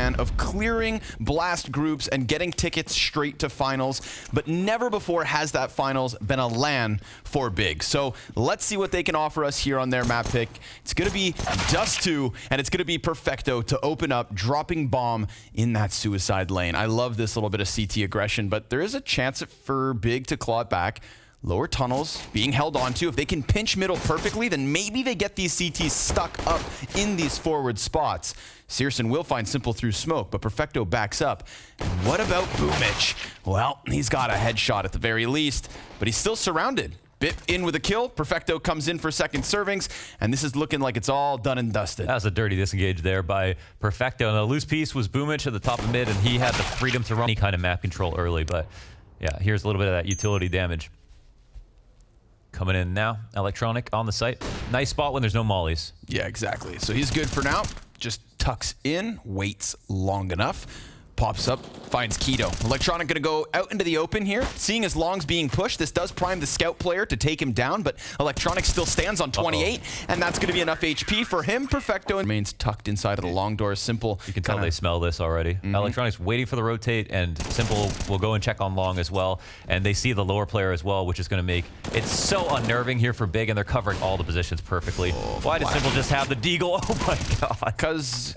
fan of clearing blast groups and getting tickets straight to finals, but never before has that finals been a LAN for Big. So let's see what they can offer us here on their map pick. It's going to be Dust 2, and it's going to be Perfecto to open up, dropping bomb in that suicide lane. I love this little bit of CT aggression, but there is a chance for Big to claw it back. Lower tunnels being held onto. If they can pinch middle perfectly, then maybe they get these CTs stuck up in these forward spots. Searson will find Simple through smoke, but Perfecto backs up. And what about Boomich? Well, he's got a headshot at the very least, but he's still surrounded. Bit in with a kill. Perfecto comes in for second servings, and this is looking like it's all done and dusted. That was a dirty disengage there by Perfecto. And the loose piece was Boomich at the top of mid, and he had the freedom to run any kind of map control early. But yeah, here's a little bit of that utility damage. Coming in now, Electronic on the site. Nice spot when there's no mollies. Yeah, exactly. So he's good for now. Just tucks in, waits long enough, pops up, finds Keto. Electronic gonna go out into the open here. Seeing his longs being pushed, this does prime the scout player to take him down, but Electronic still stands on 28, and that's gonna be enough HP for him. Perfecto remains tucked inside of the long door. Simple. You can tell they smell this already. Electronic's waiting for the rotate, and Simple will go and check on long as well. And they see the lower player as well, which is gonna make it so unnerving here for Big, and they're covering all the positions perfectly. Why does Simple just have the deagle? Oh my god. Because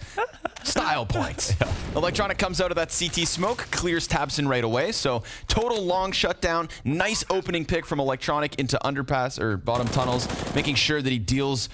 style points. Yeah. Electronic comes out of that CT smoke, clears Tabson right away. So total long shutdown. Nice opening pick from Electronic into underpass or bottom tunnels, making sure that he deals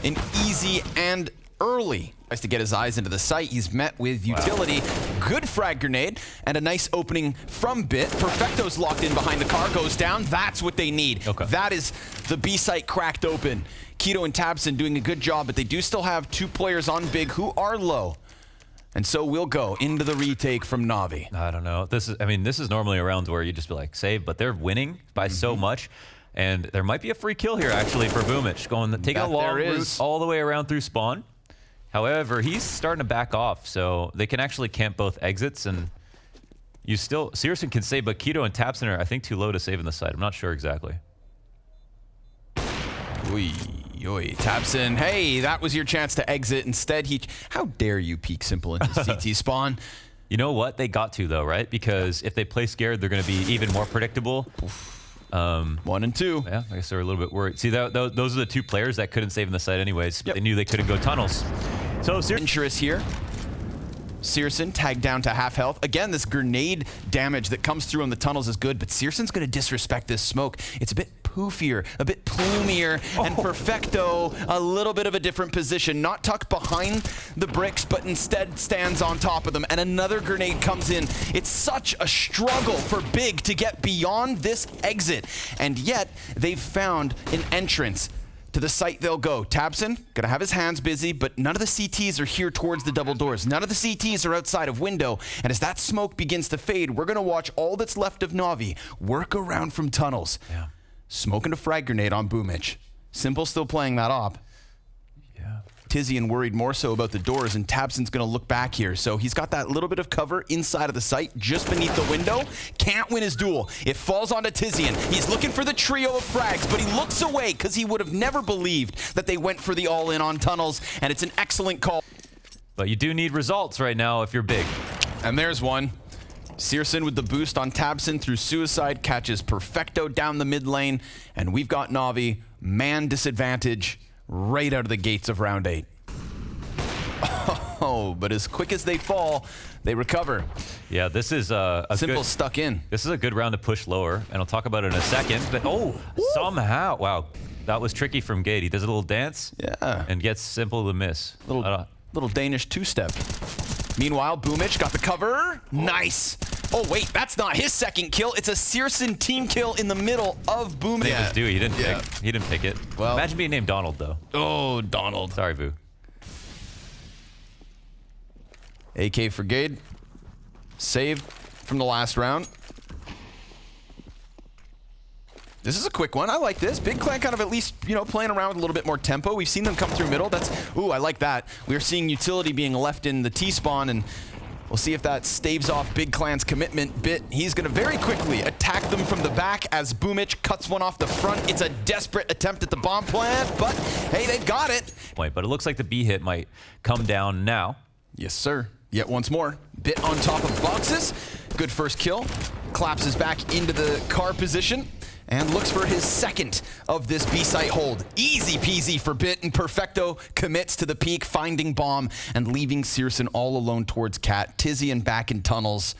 in easy and early. Tries to get his eyes into the site. He's met with utility. Good frag grenade and a nice opening from Bit. Perfecto's locked in behind the car, goes down. That's what they need. Okay. That is the B site cracked open. Keto and Tabson doing a good job, but they do still have two players on Big who are low. And so we'll go into the retake from NaVi. I don't know. This is normally a round where you just be like, save, but they're winning by so much. And there might be a free kill here, actually, for Boomich. Taking a long route all the way around through spawn. However, he's starting to back off, so they can actually camp both exits. And you still, Searson can save, but Keto and Tabson are, I think, too low to save in the side. I'm not sure exactly. Oy, oy. Tabson, hey, that was your chance to exit. Instead, how dare you peek Simple into CT spawn? You know what? They got to, though, right? Because if they play scared, they're going to be even more predictable. 1 and 2. Yeah, I guess they're a little bit worried. See, those are the two players that couldn't save in the side anyways, but they knew they couldn't go tunnels. So Venturous here. Searson tagged down to half health. Again, this grenade damage that comes through on the tunnels is good, but Searson's going to disrespect this smoke. It's a bit poofier, a bit plumier, and Perfecto a little bit of a different position. Not tucked behind the bricks, but instead stands on top of them, and another grenade comes in. It's such a struggle for Big to get beyond this exit, and yet they've found an entrance. To the site they'll go. Tabson, gonna have his hands busy, but none of the CTs are here towards the double doors. None of the CTs are outside of window, and as that smoke begins to fade, we're gonna watch all that's left of NaVi work around from tunnels. Yeah. Smoking a frag grenade on Boomich. Simple still playing that op. Yeah. Tizian worried more so about the doors, and Tabson's gonna look back here. So he's got that little bit of cover inside of the site, just beneath the window. Can't win his duel. It falls onto Tizian. He's looking for the trio of frags, but he looks away because he would have never believed that they went for the all-in on tunnels, and it's an excellent call. But you do need results right now if you're Big. And there's one. Searson with the boost on Tabson through suicide, catches Perfecto down the mid lane, and we've got NaVi, man disadvantage, right out of the gates of round 8. Oh, but as quick as they fall, they recover. Yeah, this is a Simple stuck in. This is a good round to push lower, and I'll talk about it in a second. But somehow, wow, that was tricky from Gate. He does a little dance, and gets Simple to miss. Little Danish two-step. Meanwhile, Boomich got the cover. Nice. Oh, wait, that's not his second kill. It's a Searson team kill in the middle of Boomich. Yeah. He didn't pick. He didn't pick it. Well, imagine being named Donald, though. Oh, Donald. Sorry, Vu. AK for Gade. Saved from the last round. This is a quick one. I like this. Big Clan kind of at least, playing around with a little bit more tempo. We've seen them come through middle. Ooh, I like that. We're seeing utility being left in the T-spawn, and we'll see if that staves off Big Clan's commitment. Bit, he's going to very quickly attack them from the back as Boomich cuts one off the front. It's a desperate attempt at the bomb plant, but hey, they've got it. But it looks like the B hit might come down now. Yes, sir. Yet once more, Bit on top of boxes. Good first kill. Collapses back into the car position and looks for his second of this B-site hold. Easy peasy for Bit, and Perfecto commits to the peak, finding bomb and leaving Searson all alone towards Cat. Tizian back in tunnels.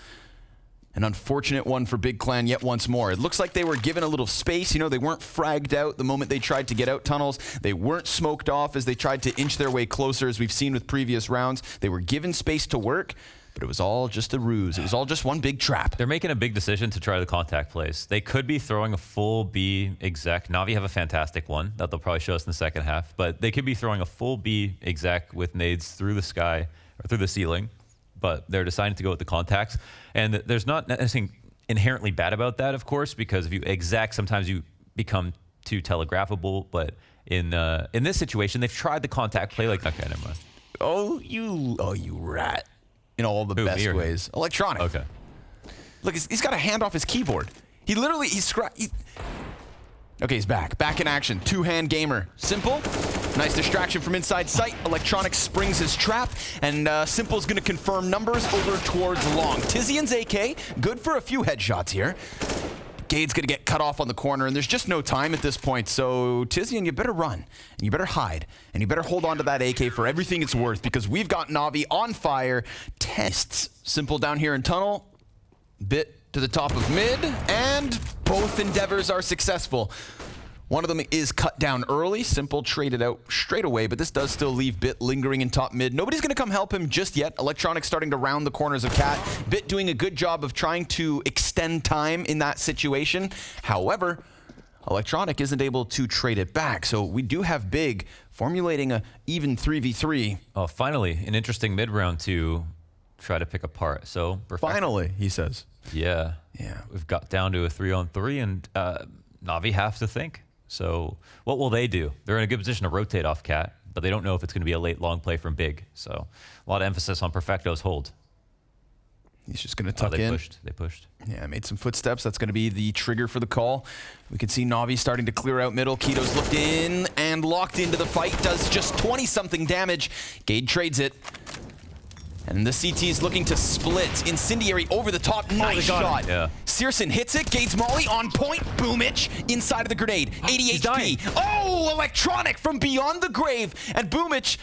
An unfortunate one for Big Clan yet once more. It looks like they were given a little space. You know, they weren't fragged out the moment they tried to get out tunnels. They weren't smoked off as they tried to inch their way closer, as we've seen with previous rounds. They were given space to work, but it was all just a ruse. It was all just one big trap. They're making a big decision to try the contact plays. They could be throwing a full B exec. NaVi have a fantastic one that they'll probably show us in the second half, but they could be throwing a full B exec with nades through the sky or through the ceiling, but they're deciding to go with the contacts. And there's not anything inherently bad about that, of course, because if you exec, sometimes you become too telegraphable. But in this situation, they've tried the contact play. Like, okay, never mind. Oh, you rat! In all the best ways. Electronic. Okay. Look, he's got a hand off his keyboard. He literally okay, he's back. Back in action. Two-hand gamer. Simple. Nice distraction from inside sight. Electronic springs his trap, and Simple's going to confirm numbers over towards long. Tizian's AK, good for a few headshots here. Gade's going to get cut off on the corner, and there's just no time at this point. So, Tizian, you better run, and you better hide, and you better hold on to that AK for everything it's worth, because we've got NaVi on fire. Tests. Simple down here in tunnel. Bit to the top of mid, and both endeavors are successful. One of them is cut down early. Simple traded out straight away, but this does still leave Bit lingering in top mid. Nobody's going to come help him just yet. Electronic starting to round the corners of Cat. Bit doing a good job of trying to extend time in that situation. However, Electronic isn't able to trade it back, so we do have Big formulating a even 3v3. Oh, finally, an interesting mid-round to try to pick apart. So finally, he says. Yeah. We've got down to a 3-on-3, and NaVi have to think. So what will they do? They're in a good position to rotate off Cat, but they don't know if it's going to be a late long play from Big. So a lot of emphasis on Perfecto's hold. He's just going to tuck in. They pushed. Yeah, made some footsteps. That's going to be the trigger for the call. We can see NaVi starting to clear out middle. Keto's looked in and locked into the fight. Does just 20-something damage. Gade trades it. And the CT's looking to split. Incendiary over the top. Nice shot. Yeah. Searson hits it. Gade's molly on point. Boomich inside of the grenade. 80 HP. Oh, Electronic from beyond the grave. And Boomich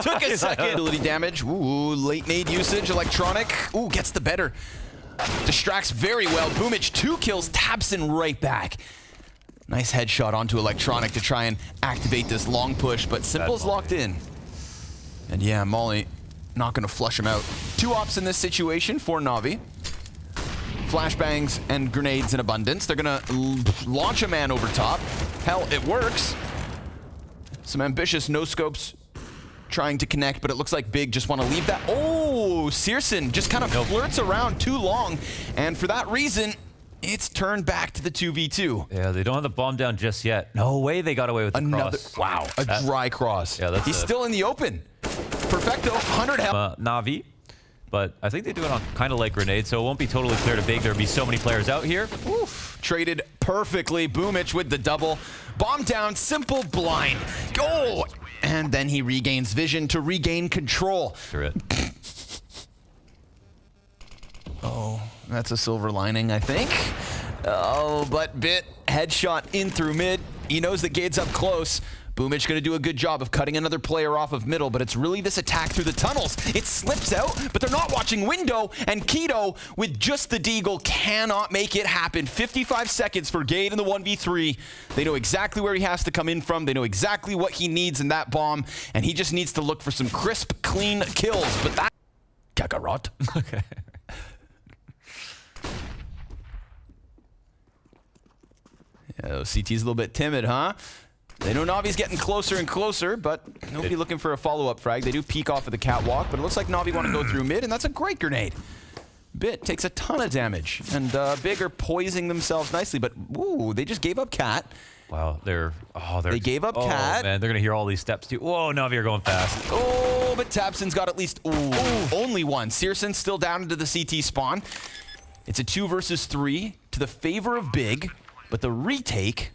took a second. Ability damage. Ooh, late nade usage. Electronic. Ooh, gets the better. Distracts very well. Boomich 2 kills. Tabson right back. Nice headshot onto Electronic to try and activate this long push. But Simple's locked in. And yeah, Molly not going to flush him out. 2 ops in this situation for NaVi. Flashbangs and grenades in abundance. They're going to launch a man over top. Hell, it works. Some ambitious no-scopes trying to connect, but it looks like Big just want to leave that. Oh, Searson just kind of flirts around too long. And for that reason, it's turned back to the 2v2. Yeah, they don't have the bomb down just yet. No way they got away with the cross. Wow, a dry cross. Yeah, he's still in the open. Perfecto, 100 health. NaVi, but I think they do it on kind of like grenade, so it won't be totally clear to Big. There'll be so many players out here. Oof. Traded perfectly. Boomich with the double. Bomb down, Simple blind. Go! And then he regains vision to regain control. Sure it. Oh, that's a silver lining, I think. Oh, but Bit headshot in through mid. He knows that Gade's up close. Boomich going to do a good job of cutting another player off of middle, but it's really this attack through the tunnels. It slips out, but they're not watching window, and Keto, with just the deagle, cannot make it happen. 55 seconds for Gade in the 1v3. They know exactly where he has to come in from. They know exactly what he needs in that bomb, and he just needs to look for some crisp, clean kills, but that... Kakarot. Okay. Yeah, CT's a little bit timid, huh? They know NaVi's getting closer and closer, but nobody looking for a follow-up frag. They do peek off of the catwalk, but it looks like NaVi want to go through mid, and that's a great grenade. Bit takes a ton of damage, and Big are poising themselves nicely, but ooh, they just gave up Cat. Wow, they gave up Cat. Man, they're gonna hear all these steps too. Whoa, NaVi are going fast. Oh, but Tabson's got at least only one. Searson's still down into the CT spawn. It's a 2 versus 3 to the favor of Big, but the retake,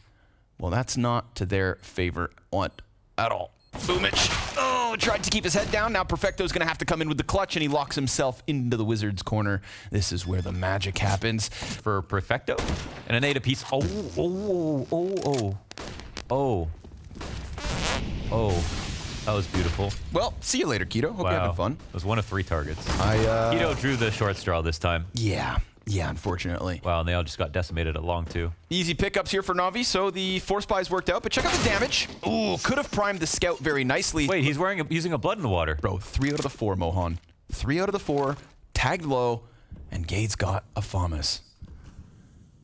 well, that's not to their favor at all. Boomich, oh, tried to keep his head down. Now Perfecto's going to have to come in with the clutch, and he locks himself into the Wizard's corner. This is where the magic happens. For Perfecto, and a nade apiece. Oh, oh, oh, oh, oh. Oh, that was beautiful. Well, see you later, Keto. Hope you're having fun. It was 1 of 3 targets. Keto drew the short straw this time. Yeah, unfortunately. Wow, and they all just got decimated at long, too. Easy pickups here for Navi, so the force buys worked out, but check out the damage. Ooh, could have primed the scout very nicely. Wait, he's using a blood in the water. Bro, 3 out of the 4, Mohan. 3 out of the 4, tagged low, and Gade's got a FAMAS.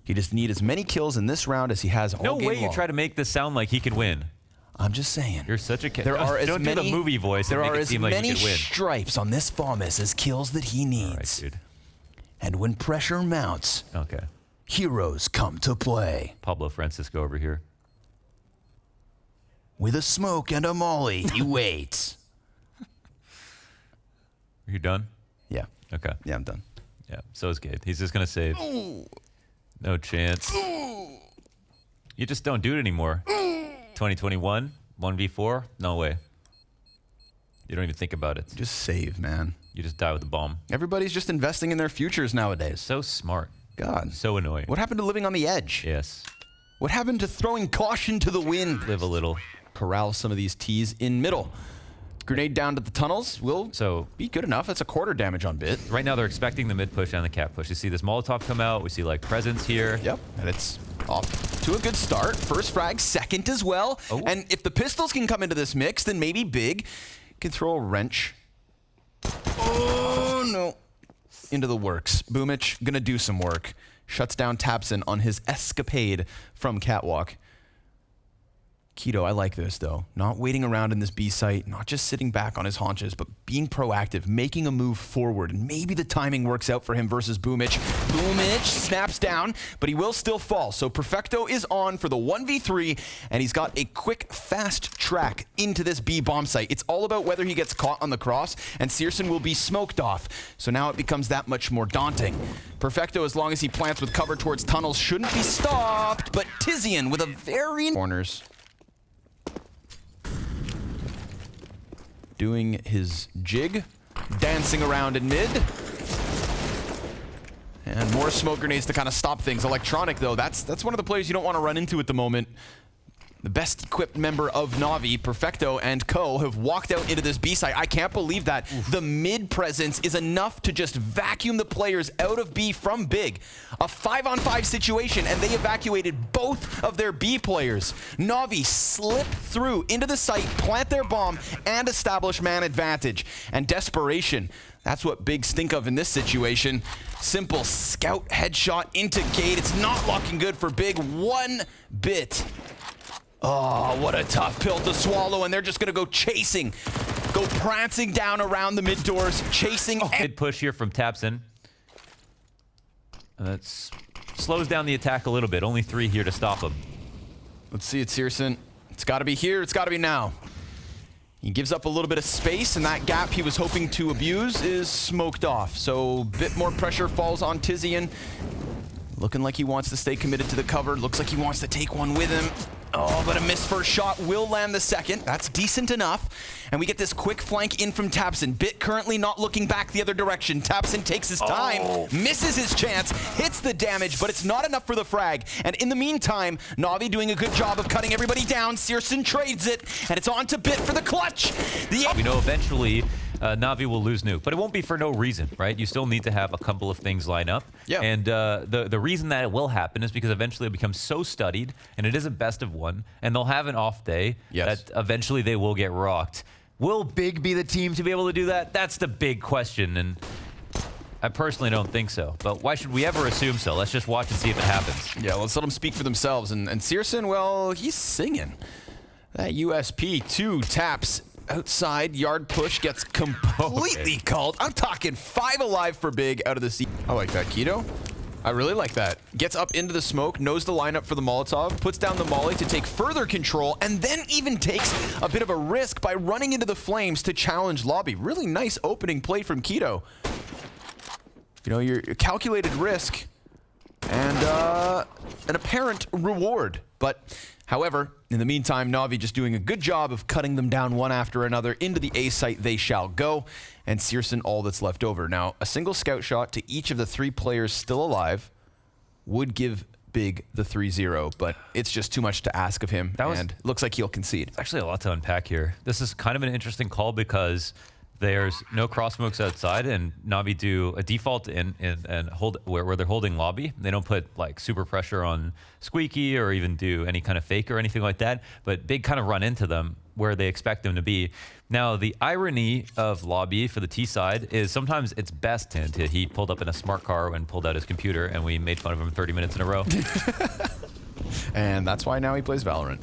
He just need as many kills in this round as he has all game long. No way you try to make this sound like he can win. I'm just saying. You're such a kid. There are Don't do the movie voice and make it seem like you can win. Stripes on this FAMAS as kills that he needs. All right, dude. And when pressure mounts, okay, heroes come to play. Pablo Francisco over here. With a smoke and a molly, he waits. Are you done? Yeah. Okay. Yeah, I'm done. Yeah, so is Gade. He's just going to save. Ooh. No chance. Ooh. You just don't do it anymore. 2021, 1v4, no way. You don't even think about it. Just save, man. You just die with a bomb. Everybody's just investing in their futures nowadays. So smart. God. So annoying. What happened to living on the edge? Yes. What happened to throwing caution to the wind? Live a little. Corral some of these T's in middle. Grenade down to the tunnels will be good enough. That's a quarter damage on Bit. Right now they're expecting the mid push and the cap push. You see this Molotov come out. We see like presence here. Yep, and it's off to a good start. First frag, second as well. Oh. And if the pistols can come into this mix, then maybe Big can throw a wrench. Oh, no. Into the works. Boomich gonna do some work. Shuts down Tapson on his escapade from Catwalk. Keto, I like this, though. Not waiting around in this B site, not just sitting back on his haunches, but being proactive, making a move forward. And maybe the timing works out for him versus Boomich. Boomich snaps down, but he will still fall. So Perfecto is on for the 1v3, and he's got a quick, fast track into this B bomb site. It's all about whether he gets caught on the cross, and Searson will be smoked off. So now it becomes that much more daunting. Perfecto, as long as he plants with cover towards tunnels, shouldn't be stopped, but Tizian with a very... corners. Doing his jig, dancing around in mid. And more smoke grenades to kind of stop things. Electronic, though, that's one of the players you don't want to run into at the moment. The best equipped member of Navi, Perfecto, and co have walked out into this B site. I can't believe that. Oof. The mid presence is enough to just vacuum the players out of B from Big. A 5-on-5 situation, and they evacuated both of their B players. Navi slip through into the site, plant their bomb, and establish man advantage. And desperation, that's what Bigs think of in this situation. Simple scout headshot into Gate. It's not looking good for Big one bit. Oh, what a tough pill to swallow, and they're just going to go chasing. Go prancing down around the mid doors, chasing. Mid push here from Tapson. That slows down the attack a little bit. Only 3 here to stop him. Let's see it, Searson. It's got to be here. It's got to be now. He gives up a little bit of space, and that gap he was hoping to abuse is smoked off. So a bit more pressure falls on Tizian. Looking like he wants to stay committed to the cover. Looks like he wants to take one with him. Oh, but a missed first shot will land the second. That's decent enough. And we get this quick flank in from Tapson. Bit currently not looking back the other direction. Tapson takes his time, misses his chance, hits the damage, but it's not enough for the frag. And in the meantime, Navi doing a good job of cutting everybody down. Searson trades it, and it's on to Bit for the clutch. We know eventually Navi will lose nuke, but it won't be for no reason, right? You still need to have a couple of things line up. Yeah. And the reason that it will happen is because eventually it becomes so studied, and it is a best of one, and they'll have an off day that eventually they will get rocked. Will Big be the team to be able to do that? That's the big question, and I personally don't think so. But why should we ever assume so? Let's just watch and see if it happens. Yeah, let's let them speak for themselves. And Searson, well, he's singing. That USP 2 taps outside, yard push gets completely called. I'm talking 5 alive for Big out of the seat. I like that, Keto. I really like that. Gets up into the smoke, knows the lineup for the Molotov, puts down the molly to take further control, and then even takes a bit of a risk by running into the flames to challenge lobby. Really nice opening play from Keto. You know, your calculated risk and an apparent reward. But however, in the meantime, NaVi just doing a good job of cutting them down one after another. Into the A site they shall go, and Searson all that's left over. Now, a single scout shot to each of the 3 players still alive would give Big the 3-0, but it's just too much to ask of him, and looks like he'll concede. It's actually a lot to unpack here. This is kind of an interesting call because there's no cross smokes outside, and NaVi do a default and hold where they're holding lobby. They don't put like super pressure on Squeaky or even do any kind of fake or anything like that, but Big kind of run into them where they expect them to be. Now, the irony of lobby for the T side is sometimes it's best to he pulled up in a smart car and pulled out his computer, and we made fun of him 30 minutes in a row. And that's why now he plays Valorant.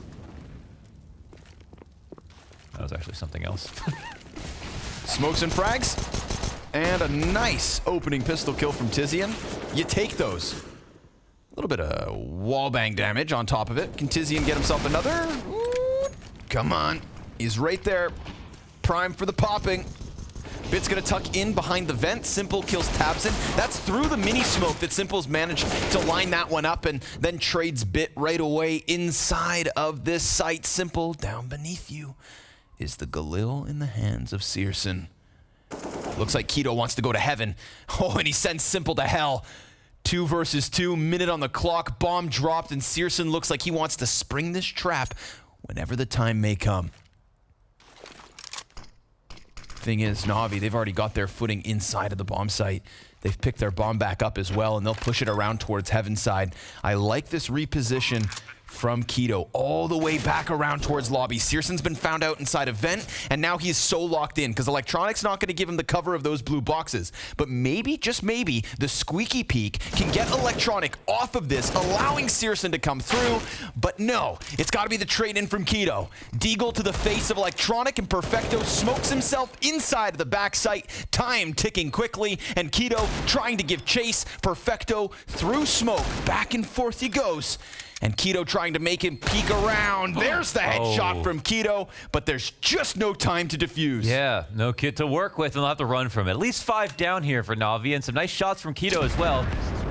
That was actually something else. Smokes and frags, and a nice opening pistol kill from Tizian. You take those. A little bit of wallbang damage on top of it. Can Tizian get himself another? Ooh, come on. He's right there. Prime for the popping. Bit's gonna tuck in behind the vent. Simple kills Tabson. That's through the mini smoke that Simple's managed to line that one up and then trades Bit right away inside of this site. Simple down beneath you is the Galil in the hands of Searson. Looks like Keto wants to go to heaven. Oh, and he sends Simple to hell. 2 versus 2, minute on the clock, bomb dropped, and Searson looks like he wants to spring this trap whenever the time may come. Thing is, NaVi, they've already got their footing inside of the bomb site. They've picked their bomb back up as well, and they'll push it around towards heaven side. I like this reposition from Keto all the way back around towards lobby. Searson's been found out inside a vent, and now he's so locked in because Electronic's not going to give him the cover of those blue boxes. But maybe, just maybe, the squeaky peak can get Electronic off of this, allowing Searson to come through. But no, it's got to be the trade-in from Keto. Deagle to the face of Electronic, and Perfecto smokes himself inside of the back site. Time ticking quickly, and Keto trying to give chase. Perfecto through smoke. Back and forth he goes. And Keto trying to make him peek around. There's the headshot from Keto, but there's just no time to defuse. Yeah, no kid to work with, and they'll have to run from it. At least 5 down here for NaVi, and some nice shots from Keto as well.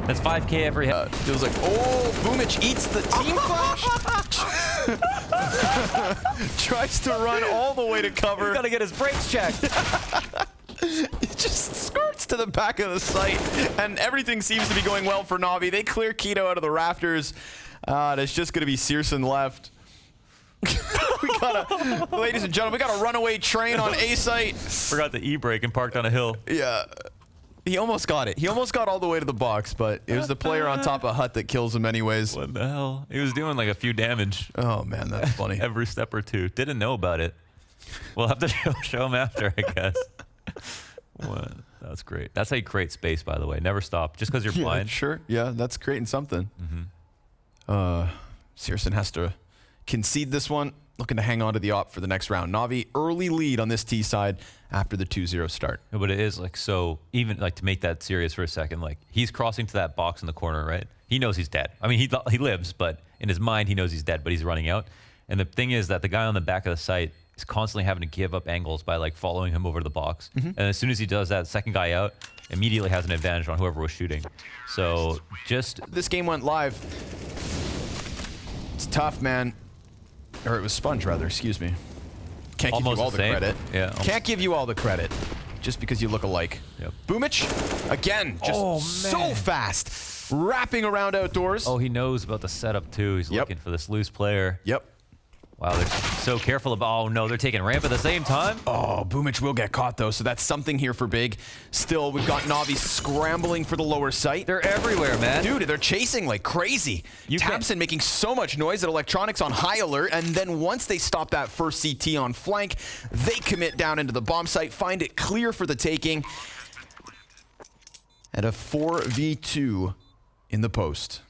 That's 5K every hit. Feels like, oh, Boomich eats the team flash. Tries to run all the way to cover. He's got to get his brakes checked. It just skirts to the back of the site, and everything seems to be going well for NaVi. They clear Keto out of the rafters. There's just going to be Searson left. Ladies and gentlemen, we got a runaway train on A site. Forgot the E-brake and parked on a hill. Yeah. He almost got it. He almost got all the way to the box, but it was the player on top of Hut that kills him anyways. What the hell? He was doing like a few damage. Oh, man, that's funny. Every step or two. Didn't know about it. We'll have to show him after, I guess. What? That's great. That's how you create space, by the way. Never stop. Just because you're blind. Sure. Yeah, that's creating something. Searson has to concede this one. Looking to hang on to the op for the next round. NaVi early lead on this T side after the 2-0 start. No, but it is like, so even like to make that serious for a second, like he's crossing to that box in the corner, right? He knows he's dead. I mean, he lives, but in his mind, he knows he's dead, but he's running out. And the thing is that the guy on the back of the site is constantly having to give up angles by like following him over to the box. And as soon as he does that, second guy out immediately has an advantage on whoever was shooting. So just... This game went live. It's tough, man. Or it was Sponge, rather. Excuse me. Can't give you all the credit. Yeah. Can't give you all the credit just because you look alike. Yep. Boomich, again, just so fast. Wrapping around outdoors. Oh, he knows about the setup, too. He's looking for this loose player. Yep. Wow, they're so careful about... Oh, no, they're taking ramp at the same time. Oh, Boomich will get caught, though, so that's something here for Big. Still, we've got NaVi scrambling for the lower site. They're everywhere, man. Dude, they're chasing like crazy. Tabson making so much noise that Electronics on high alert, and then once they stop that first CT on flank, they commit down into the bomb site, find it clear for the taking, and a 4v2 in the post.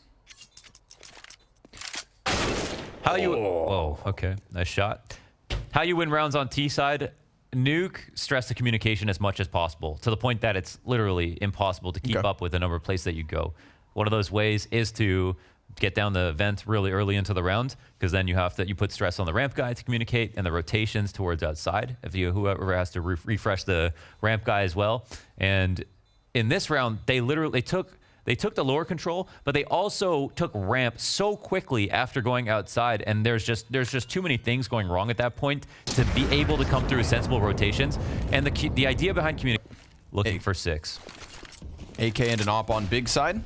How you... Whoa, okay. Nice shot. How you win rounds on T side, nuke, stress the communication as much as possible, to the point that it's literally impossible to keep up with the number of places that you go. One of those ways is to get down the vent really early into the round, because then you put stress on the ramp guy to communicate, and the rotations towards outside, if whoever has to refresh the ramp guy as well. And in this round, they took They took the lower control, but they also took ramp so quickly after going outside, and there's just too many things going wrong at that point to be able to come through sensible rotations. And the idea behind communication, looking for 6. AK and an op on big side.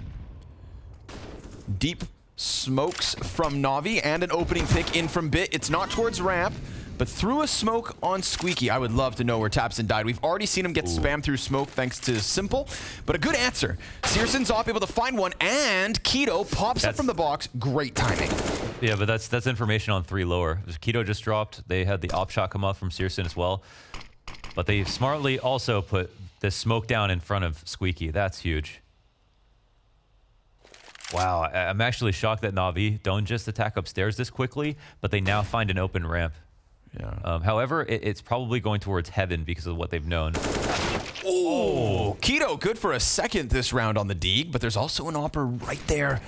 Deep smokes from NaVi and an opening pick in from Bit. It's not towards ramp, but through a smoke on Squeaky. I would love to know where Tapson died. We've already seen him get spammed through smoke thanks to Simple, but a good answer. Searson's off, able to find one, and Keto pops up from the box. Great timing. Yeah, but that's information on 3 lower. Keto just dropped. They had the op shot come off from Searson as well, but they smartly also put the smoke down in front of Squeaky. That's huge. Wow, I'm actually shocked that NaVi don't just attack upstairs this quickly, but they now find an open ramp. Yeah. However, it's probably going towards heaven because of what they've known. Oh, Keto good for a second this round on the Deeg, but there's also an opper right there.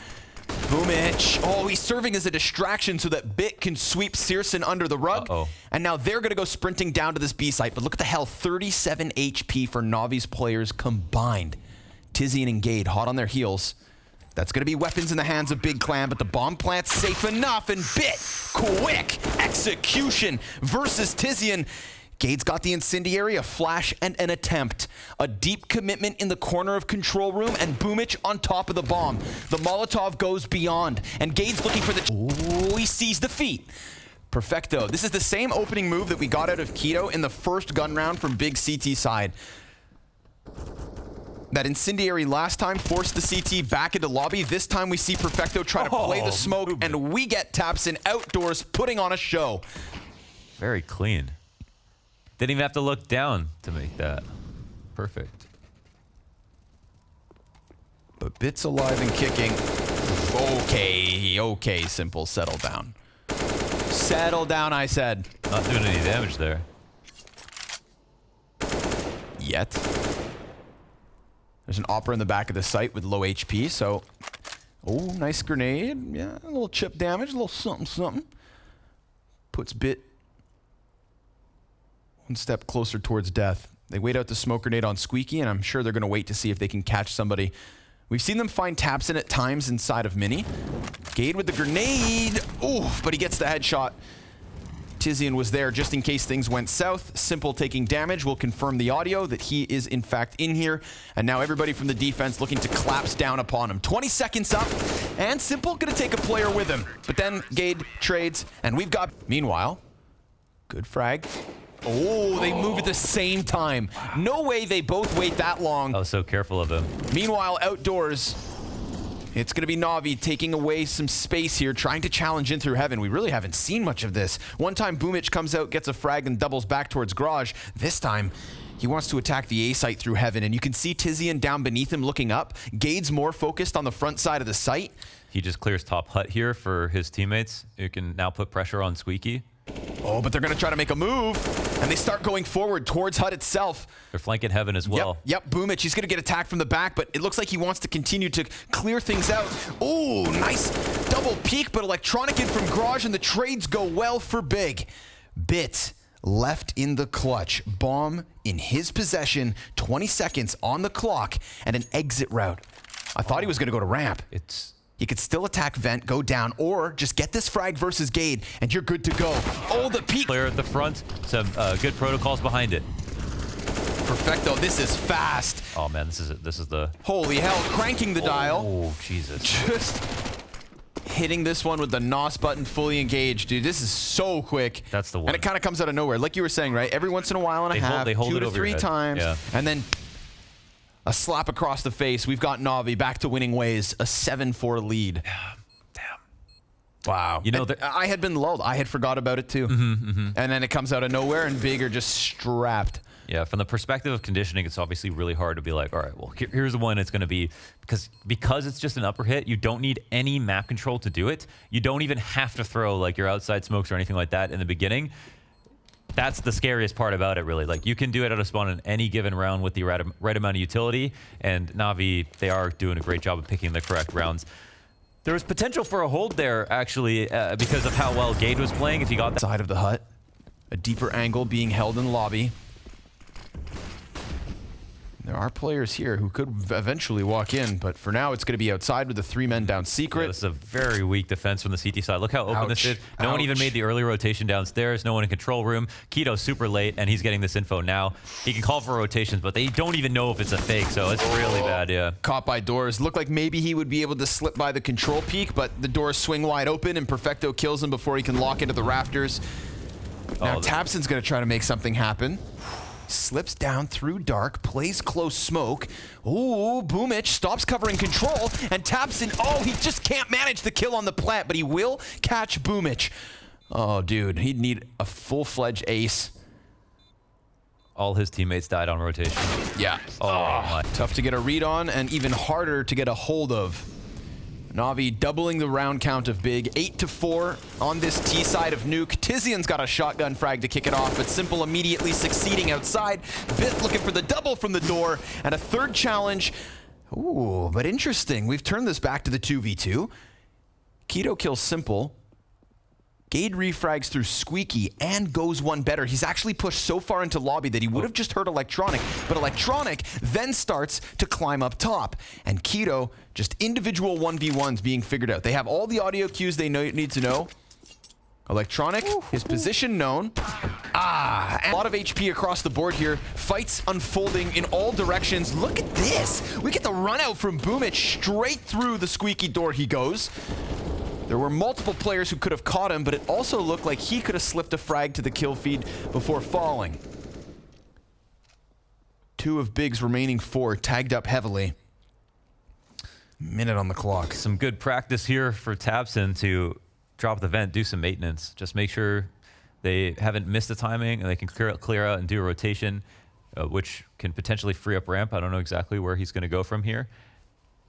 Boomich. Oh, he's serving as a distraction so that Bit can sweep Searson under the rug. And now they're going to go sprinting down to this B site. But look at the health, 37 HP for NaVi's players combined. Tizian and Gade hot on their heels. That's going to be weapons in the hands of Big Clan, but the bomb plant's safe enough, and Bit, quick execution versus Tizian. Gade's got the incendiary, a flash, and an attempt. A deep commitment in the corner of control room, and Boomich on top of the bomb. The Molotov goes beyond, and Gade's looking for the... Oh, he sees the feet. Perfecto. This is the same opening move that we got out of Keto in the first gun round from Big CT side. That incendiary last time forced the CT back into lobby. This time we see Perfecto try to play the smoke, and we get Tapson outdoors putting on a show. Very clean. Didn't even have to look down to make that. Perfect. But Bit's alive and kicking. Okay, Simple, settle down. Settle down, I said. Not doing any damage there. Yet. There's an opera in the back of the site with low HP, so... Oh, nice grenade. Yeah, a little chip damage, a little something. Puts Bit one step closer towards death. They wait out the smoke grenade on Squeaky, and I'm sure they're going to wait to see if they can catch somebody. We've seen them find Tapson at times inside of Mini. Gade with the grenade. Oof, but he gets the headshot. Tizian was there just in case things went south. Simple taking damage will confirm the audio that he is in fact in here. And now everybody from the defense looking to collapse down upon him. 20 seconds up, and Simple gonna take a player with him. But then Gade trades, and we've got... Meanwhile, good frag. Oh, they move at the same time. No way they both wait that long. I was so careful of him. Meanwhile, outdoors, it's going to be NaVi taking away some space here, trying to challenge in through heaven. We really haven't seen much of this. One time, Boomich comes out, gets a frag, and doubles back towards Garage. This time, he wants to attack the A site through heaven, and you can see Tizian down beneath him looking up. Gade's more focused on the front side of the site. He just clears top hut here for his teammates, who can now put pressure on Squeaky. Oh, but they're going to try to make a move, and they start going forward towards hut itself. They're flanking heaven as well. Yep, Boomich, he's going to get attacked from the back, but it looks like he wants to continue to clear things out. Oh, nice double peek, but electronic in from Garage, and the trades go well for Big. Bit left in the clutch. Bomb in his possession, 20 seconds on the clock, and an exit route. I thought he was going to go to ramp. He could still attack vent, go down, or just get this frag versus Gade, and you're good to go. Oh, the peek. Player at the front, some good protocols behind it. Perfecto, this is fast. Oh man, this is the... Holy hell, cranking the dial. Oh, Jesus. Just hitting this one with the NOS button fully engaged. Dude, this is so quick. That's the one. And it kind of comes out of nowhere. Like you were saying, right? Every once in a while and a half, they hold 2 it to over 3 your head. times, Yeah. and then a slap across the face. We've got NaVi back to winning ways, a 7-4 lead. Damn. Wow. You know, I had been lulled. I had forgot about it too. And then it comes out of nowhere, and Big are just strapped. Yeah, from the perspective of conditioning, it's obviously really hard to be like, all right, well, here's the one it's going to be. Because it's just an upper hit, you don't need any map control to do it. You don't even have to throw like your outside smokes or anything like that in the beginning. That's the scariest part about it, really. Like, you can do it out of spawn in any given round with the right amount of utility, and NaVi, they are doing a great job of picking the correct rounds. There was potential for a hold there, actually, because of how well Gade was playing. If he got that side of the hut, a deeper angle being held in the lobby. There are players here who could eventually walk in, but for now it's going to be outside with the 3 men down secret. Yeah, this is a very weak defense from the CT side. Look how open this is. No one even made the early rotation downstairs. No one in control room. Keto super late, and he's getting this info now. He can call for rotations, but they don't even know if it's a fake, so it's really bad, yeah. Caught by doors. Looked like maybe he would be able to slip by the control peak, but the doors swing wide open, and Perfecto kills him before he can lock into the rafters. Now tabseN's going to try to make something happen. Slips down through dark, plays close smoke. Ooh, Boomich stops covering control, and tabseN, oh, he just can't manage the kill on the plant, but he will catch Boomich. Oh, dude, he'd need a full-fledged ace. All his teammates died on rotation. Yeah. Oh, tough to get a read on, and even harder to get a hold of. NaVi doubling the round count of Big. 8-4 on this T side of Nuke. Tizian's got a shotgun frag to kick it off, but Simple immediately succeeding outside. Bit looking for the double from the door, and a third challenge. Ooh, but interesting. We've turned this back to the 2v2. Keto kills Simple. Gade refrags through Squeaky and goes one better. He's actually pushed so far into lobby that he would have just heard Electronic, but Electronic then starts to climb up top. And Keto, just individual 1v1s being figured out. They have all the audio cues they need to know. Electronic, his position known. And a lot of HP across the board here. Fights unfolding in all directions. Look at this. We get the run out from Boomich. Straight through the Squeaky door he goes. There were multiple players who could have caught him, but it also looked like he could have slipped a frag to the kill feed before falling. 2 of Big's remaining 4 tagged up heavily. Minute on the clock. Some good practice here for tabseN to drop the vent, do some maintenance. Just make sure they haven't missed the timing and they can clear out and do a rotation, which can potentially free up ramp. I don't know exactly where he's going to go from here.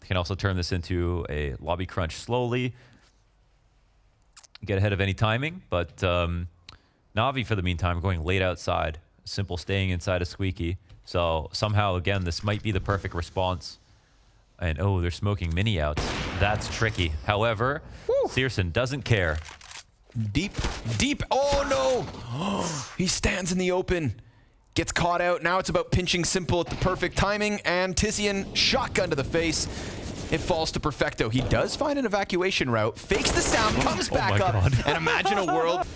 Can also turn this into a lobby crunch slowly. Get ahead of any timing, but NaVi for the meantime going late outside. Simple staying inside of Squeaky. So somehow again this might be the perfect response. And oh, they're smoking mini outs. That's tricky. However, CSGO doesn't care. Deep. Oh no! He stands in the open. Gets caught out. Now it's about pinching Simple at the perfect timing, and Tizian shotgun to the face. It falls to Perfecto. He does find an evacuation route, fakes the sound, comes back up, and imagine a world.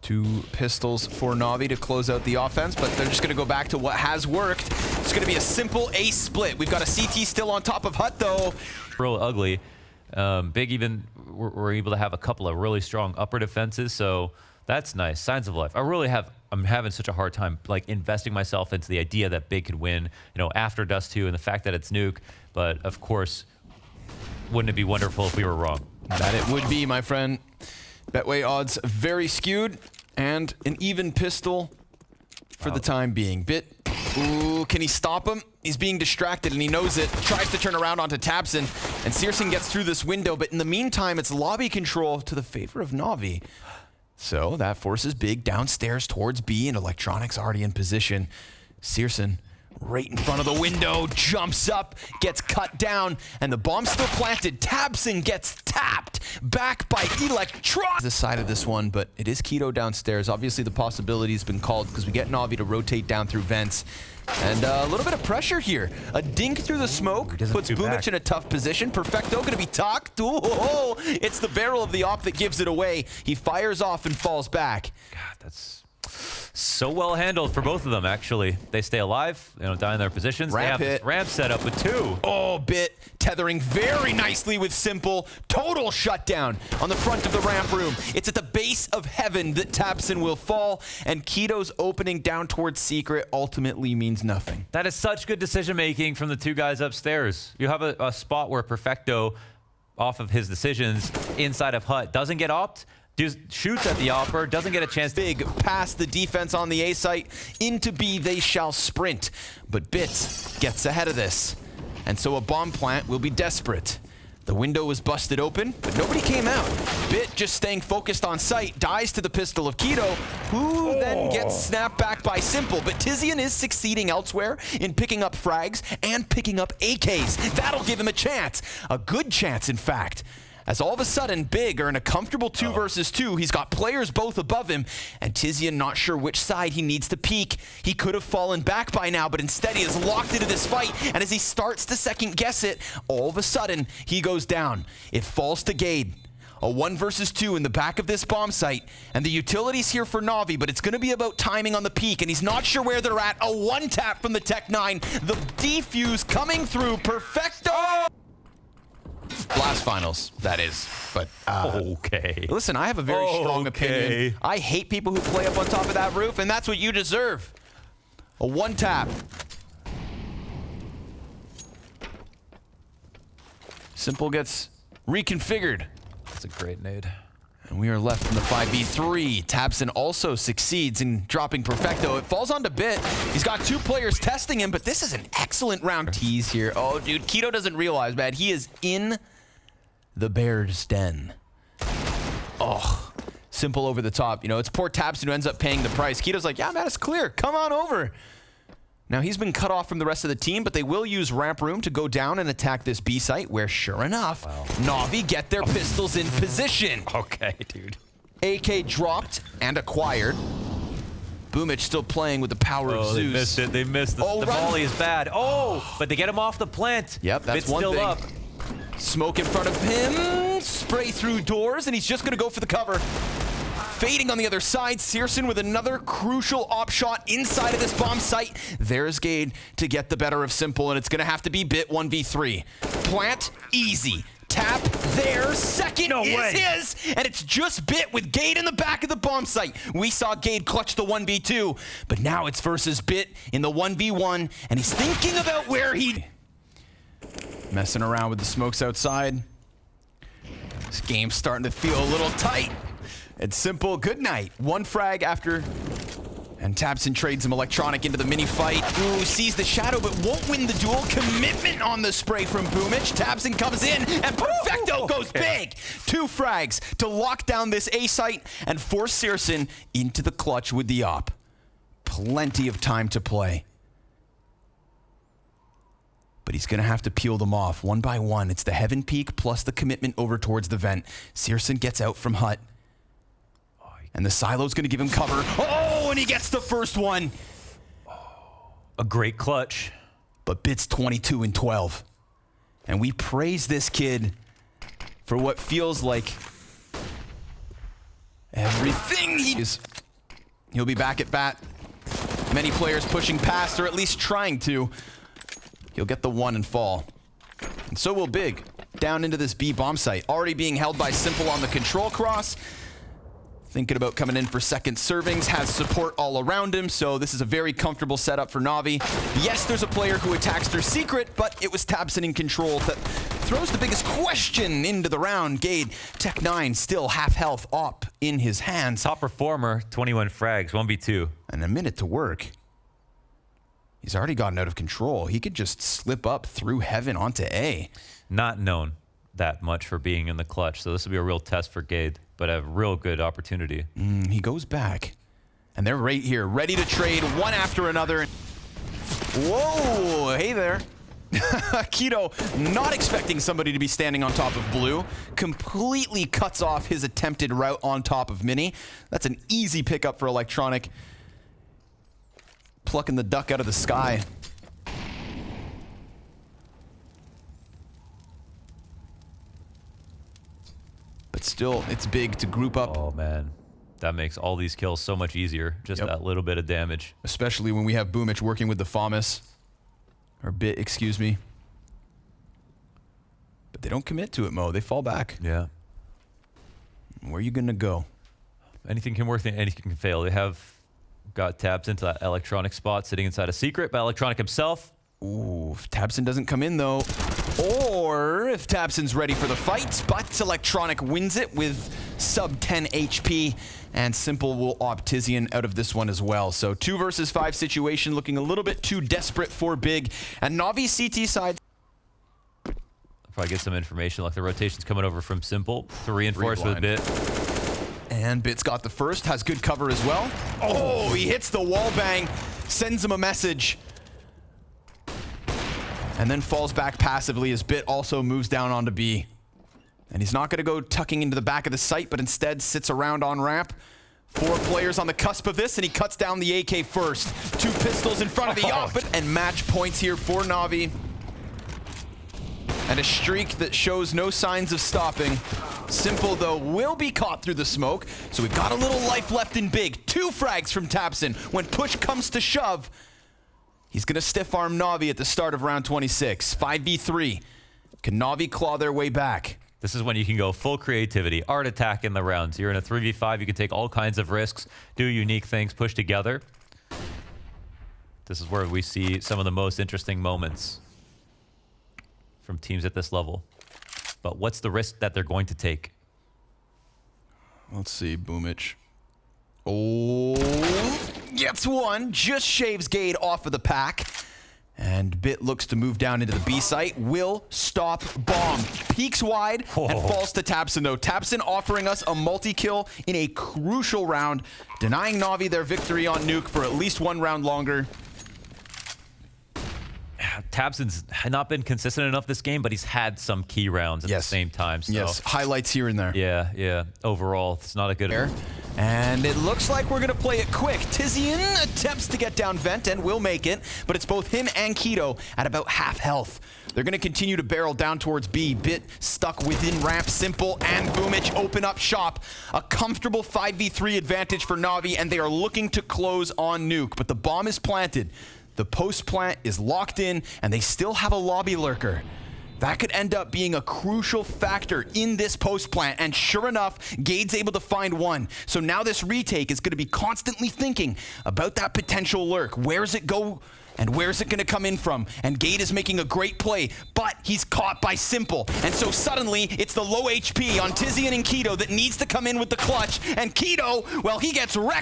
Two pistols for NaVi to close out the offense, but they're just going to go back to what has worked. It's going to be a simple ace split. We've got a CT still on top of Hut, though. Real ugly. Big even were able to have a couple of really strong upper defenses, so that's nice. Signs of life. I'm having such a hard time like investing myself into the idea that Big could win, you know, after Dust 2 and the fact that it's Nuke. But of course, wouldn't it be wonderful if we were wrong? That it would be, my friend. Betway odds very skewed, and an even pistol for the time being. Bit, ooh, can he stop him? He's being distracted and he knows it. Tries to turn around onto tabseN, and CSGO gets through this window, but in the meantime, it's lobby control to the favor of NaVi. So that forces Big downstairs towards B, and Electronic's already in position. CSGO right in front of the window, jumps up, gets cut down, and the bomb's still planted. tabseN gets tapped back by Electronic. This side of this one, but it is Keto downstairs. Obviously the possibility's been called because we get NaVi to rotate down through vents. And a little bit of pressure here. A dink through the smoke puts Boomich in a tough position. Perfecto going to be talked. Oh, it's the barrel of the op that gives it away. He fires off and falls back. God, that's so well handled for both of them, actually. They stay alive, they don't die in their positions. Ramp they have this ramp set up with 2. Oh, Bit tethering very nicely with Simple. Total shutdown on the front of the ramp room. It's at the base of heaven that tabseN will fall, and Keto's opening down towards Secret ultimately means nothing. That is such good decision-making from the 2 guys upstairs. You have a spot where Perfecto, off of his decisions, inside of Hut, doesn't get opt, shoots at the opper, doesn't get a chance. Big past the defense on the A site. Into B they shall sprint. But Bit gets ahead of this. And so a bomb plant will be desperate. The window was busted open, but nobody came out. Bit just staying focused on sight, dies to the pistol of Keto, who then gets snapped back by Simple. But Tizian is succeeding elsewhere in picking up frags and picking up AKs. That'll give him a chance. A good chance, in fact. as all of a sudden Big are in a comfortable 2 versus 2. He's got players both above him, and Tizian not sure which side he needs to peek. He could have fallen back by now, but instead he is locked into this fight, and as he starts to second guess it, all of a sudden he goes down. It falls to Gade. A 1 versus 2 in the back of this bomb site, and the utility's here for NaVi, but it's going to be about timing on the peak, and he's not sure where they're at. A 1-tap from the Tech-9. The defuse coming through. Perfecto! Blast finals, that is. But, okay. Listen, I have a very strong opinion. I hate people who play up on top of that roof, and that's what you deserve. A 1-tap. Simple gets reconfigured. That's a great nade. And we are left in the 5v3. Tabson also succeeds in dropping Perfecto. It falls onto Bit. He's got 2 players testing him, but this is an excellent round tease here. Oh, dude, Keto doesn't realize, man. He is in the bear's den. Oh, simple over the top. You know, it's poor Tabson who ends up paying the price. Keto's like, yeah, man, it's clear. Come on over. Now, he's been cut off from the rest of the team, but they will use ramp room to go down and attack this B site, where, sure enough, NaVi get their pistols in position. Okay, dude. AK dropped and acquired. Boomich still playing with the power of Zeus. They missed it. They missed it. The volley is bad. Oh, but they get him off the plant. Yep, that's one still thing. Up. Smoke in front of him. Spray through doors, and he's just going to go for the cover. Fading on the other side, Searson with another crucial op shot inside of this bomb site. There's Gade to get the better of Simple, and it's going to have to be Bit 1v3. Plant, easy. Tap, there, second is his, and it's just Bit with Gade in the back of the bomb site. We saw Gade clutch the 1v2, but now it's versus Bit in the 1v1, and he's thinking about where he... Messing around with the smokes outside. This game's starting to feel a little tight. It's Simple, good night. 1 frag after, and Tabson trades him electronic into the mini fight. Ooh, sees the shadow, but won't win the duel. Commitment on the spray from Boomich. Tabson comes in, and Perfecto goes big. 2 frags to lock down this A site and force Searson into the clutch with the op. Plenty of time to play. But he's going to have to peel them off one by one. It's the Heaven Peak plus the commitment over towards the vent. Searson gets out from Hut. And the silo's going to give him cover. Oh, and he gets the first one. A great clutch. But Bit's 22 and 12. And we praise this kid for what feels like everything he is. He'll be back at bat. Many players pushing past, or at least trying to. He'll get the 1 and fall. And so will Big. Down into this B bomb site. Already being held by Simple on the control cross. Thinking about coming in for second servings, has support all around him, so this is a very comfortable setup for NaVi. Yes, there's a player who attacks their secret, but it was Tabson in control that throws the biggest question into the round. Gade, Tech-9, still half health op in his hands. Top performer, 21 frags, 1v2. And a minute to work. He's already gotten out of control. He could just slip up through Heaven onto A. Not known that much for being in the clutch, so this will be a real test for Gade, but a real good opportunity. He goes back, and they're right here, ready to trade one after another. Whoa, hey there. Keto, not expecting somebody to be standing on top of Blue, completely cuts off his attempted route on top of Mini. That's an easy pickup for Electronic. Plucking the duck out of the sky. But still, it's big to group up. Oh, man. That makes all these kills so much easier. Just that little bit of damage. Especially when we have Boomich working with the FAMAS. Or Bit, excuse me. But they don't commit to it, Mo. They fall back. Yeah. Where are you going to go? Anything can work, anything can fail. They have got Tabs into that Electronic spot, sitting inside a secret by Electronic himself. Ooh, if Tabson doesn't come in, though. Or if Tabson's ready for the fight, but Electronic wins it with sub 10 HP, and Simple will opt Tizian out of this one as well. So 2 versus 5 situation, looking a little bit too desperate for Big. And NaVi CT side. Probably get some information, like the rotation's coming over from Simple to reinforce with Bit. And Bit's got the first, has good cover as well. Oh, he hits the wall bang, sends him a message. And then falls back passively as Bit also moves down onto B. And he's not going to go tucking into the back of the site, but instead sits around on ramp. 4 players on the cusp of this, and he cuts down the AK first. 2 pistols in front of the op, and match points here for NaVi. And a streak that shows no signs of stopping. Symple, though, will be caught through the smoke, so we've got a little life left in big. 2 frags from Tapson. When push comes to shove, he's going to stiff-arm NaVi at the start of round 26. 5v3. Can NaVi claw their way back? This is when you can go full creativity, art attack in the rounds. You're in a 3v5, you can take all kinds of risks, do unique things, push together. This is where we see some of the most interesting moments from teams at this level. But what's the risk that they're going to take? Let's see, Boomich. Oh, gets one, just shaves Gade off of the pack. And Bit looks to move down into the B site. Will stop bomb. Peeks wide and falls to Tapson, though. Tapson offering us a multi-kill in a crucial round, denying NaVi their victory on Nuke for at least 1 round longer. Tapson's not been consistent enough this game, but he's had some key rounds at the same time. So. Yes, highlights here and there. Yeah. Overall, it's not a good... And it looks like we're going to play it quick. Tizian attempts to get down vent and will make it, but it's both him and Keto at about half health. They're going to continue to barrel down towards B. Bit stuck within ramp. Symple and Boomich open up shop. A comfortable 5v3 advantage for NaVi, and they are looking to close on Nuke, but the bomb is planted. The post plant is locked in, and they still have a lobby lurker. That could end up being a crucial factor in this post plant, and sure enough, Gade's able to find one. So now this retake is going to be constantly thinking about that potential lurk. Where's it go? And where's it going to come in from? And Gade is making a great play, but he's caught by Symple. And so suddenly, it's the low HP on Tizian and Keto that needs to come in with the clutch. And Keto, well, he gets wrecked.